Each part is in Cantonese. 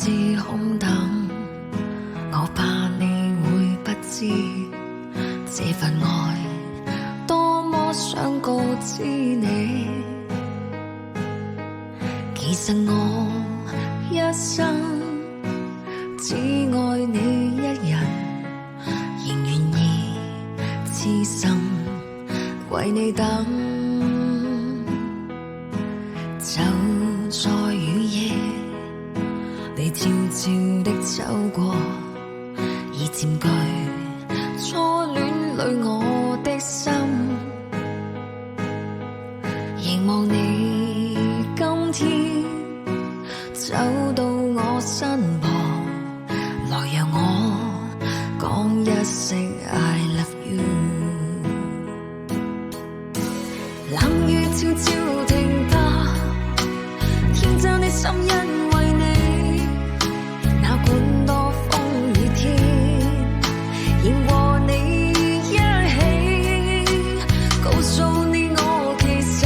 自空等，我怕你會不知這份愛多麼想告知你。其實我一生只愛你一人，仍願意痴心為你等。就在雨夜，你悄悄的走過，已佔據初戀裏我的心。凝望你今天走到我身旁，來讓我講一聲 I love you。 冷雨悄悄停吧，天真的心因為你，哪管多風雨天，仍和你一起，告訴你我其實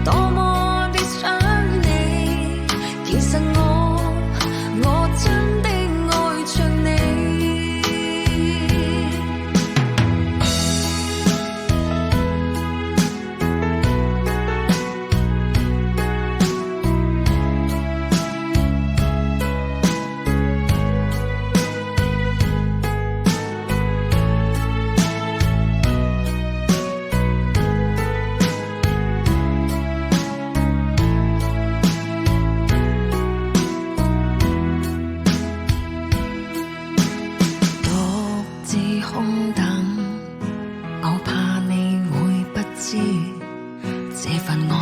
多麼的想你。其實我真的愛着你。空等，我怕你會不知這份愛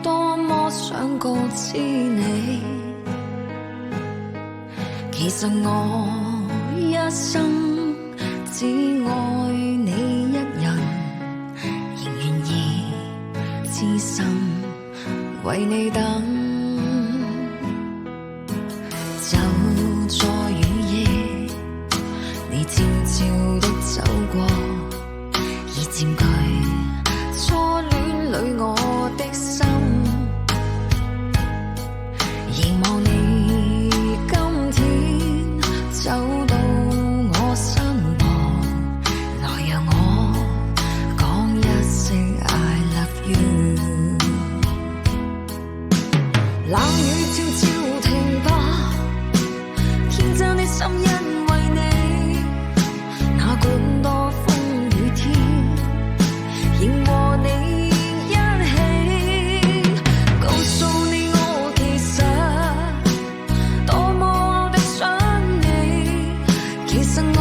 多麼想告知你。其實我一生只愛你一人，仍願意痴心為你等。就在雨夜，你悄悄的走過，已佔據初戀裏我的心。凝望你今天走到我身旁，來讓我講一聲 I love you。 冷雨悄悄停吧，天真的心因為你，哪管多風雨天，仍和你一起，告訴你我其實多麼的想你。其實我